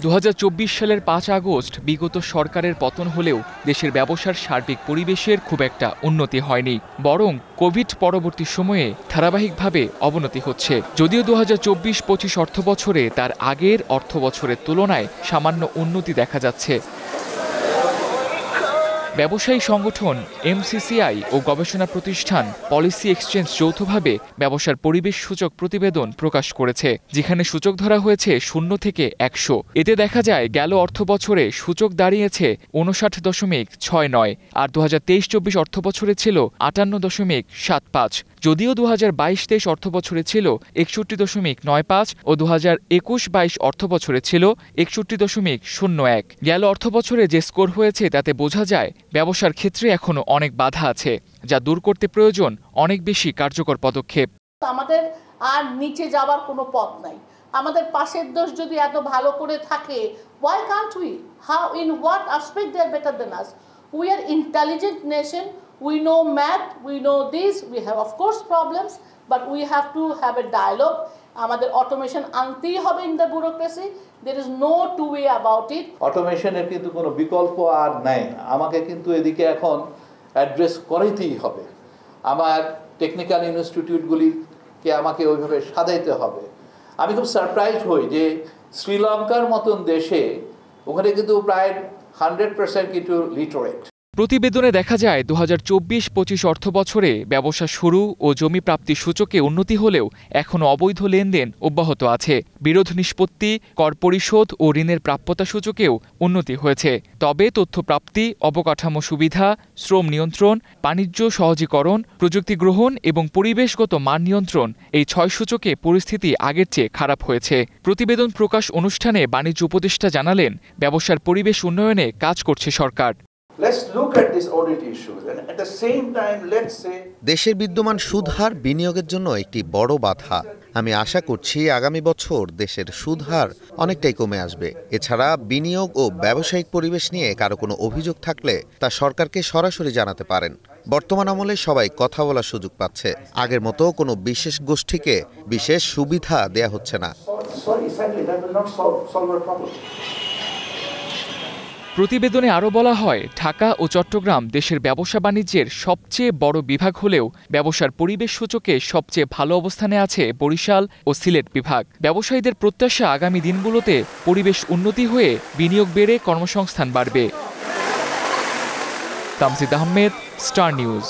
2024 সালের 5 আগস্ট বিগত সরকারের পতন হলেও দেশের ব্যবসার সার্বিক পরিবেশের খুব একটা উন্নতি হয়নি, বরং কোভিড পরবর্তী সময়ে ধারাবাহিকভাবে অবনতি হচ্ছে। যদিও 2024-25 অর্থবছরে তার আগের অর্থবছরের তুলনায় সামান্য উন্নতি দেখা যাচ্ছে। ব্যবসায়ী সংগঠন এমসিসিআই ও গবেষণা প্রতিষ্ঠান পলিসি এক্সচেঞ্জ যৌথভাবে ব্যবসার পরিবেশ সূচক প্রতিবেদন প্রকাশ করেছে, যেখানে সূচক ধরা হয়েছে 0 থেকে 100। এতে দেখা যায় গেল অর্থবছরে সূচক দাঁড়িয়েছে 59.69, আর 2023-24 অর্থবছরে ছিল 58.75। যদিও 2022-23 অর্থবছরে ছিল 61.95 ও 2021-22 অর্থবছরে ছিল 61.01। গেল অর্থবছরে যে স্কোর হয়েছে তাতে বোঝা যায় ব্যবসার ক্ষেত্রে এখনো অনেক বাধা আছে, যা দূর করতে প্রয়োজন অনেক বেশি কার্যকর পদক্ষেপ। আমাদের আর নিচে যাবার কোনো পথ নাই। আমাদের পাশের দেশ যদি এত ভালো করে থাকে, why can't we? How, in what aspect they are better than us? We are intelligent nation. We know math. We know this. We have of course problems, but we have to have a dialogue. আমাদের automation আনতেই হবে in the bureaucracy. there is no two way about it. অটোমেশনের কিন্তু কোনো বিকল্প আর নাই। আমাকে কিন্তু এদিকে এখন অ্যাড্রেস করাইতেই হবে। আমার টেকনিক্যাল ইনস্টিটিউটগুলিকে আমাকে ওইভাবে সাজাইতে হবে। আমি খুব সারপ্রাইজ হই যে শ্রীলঙ্কার মতন দেশে ওখানে কিন্তু প্রায় 100% কিন্তু লিটারেট। প্রতিবেদনে দেখা যায় 2024-25 অর্থবছরে ব্যবসা শুরু ও জমি প্রাপ্তি সূচকে উন্নতি হলেও এখনও অবৈধ লেনদেন অব্যাহত আছে। বিরোধ নিষ্পত্তি, কর পরিশোধ ও ঋণের প্রাপ্যতা সূচকেও উন্নতি হয়েছে। তবে তথ্য প্রাপ্তি, অবকাঠামো সুবিধা, শ্রম নিয়ন্ত্রণ, বাণিজ্য সহজীকরণ, প্রযুক্তি গ্রহণ এবং পরিবেশগত মান নিয়ন্ত্রণ, এই 6 সূচকে পরিস্থিতি আগের চেয়ে খারাপ হয়েছে। প্রতিবেদন প্রকাশ অনুষ্ঠানে বাণিজ্য উপদেষ্টা জানালেন, ব্যবসার পরিবেশ উন্নয়নে কাজ করছে সরকার। দেশের বিদ্যমান সুদহার বিনিয়োগের জন্য একটি বড় বাধা। আমি আশা করছি আগামী বছর দেশের সুদহার অনেকটাই কমে আসবে। এছাড়া বিনিয়োগ ও ব্যবসায়িক পরিবেশ নিয়ে কারো কোনো অভিযোগ থাকলে তা সরকারকে সরাসরি জানাতে পারেন। বর্তমান আমলে সবাই কথা বলার সুযোগ পাচ্ছে। আগের মতো কোনো বিশেষ গোষ্ঠীকে বিশেষ সুবিধা দেয়া হচ্ছে না। প্রতিবেদনে আরও বলা হয়, ঢাকা ও চট্টগ্রাম দেশের ব্যবসা বাণিজ্যের সবচেয়ে বড় বিভাগ হলেও ব্যবসার পরিবেশ সূচকে সবচেয়ে ভালো অবস্থানে আছে বরিশাল ও সিলেট বিভাগ। ব্যবসায়ীদের প্রত্যাশা আগামী দিনগুলোতে পরিবেশ উন্নতি হয়ে বিনিয়োগ বেড়ে কর্মসংস্থান বাড়বে। Tamjid Ahmed, star news.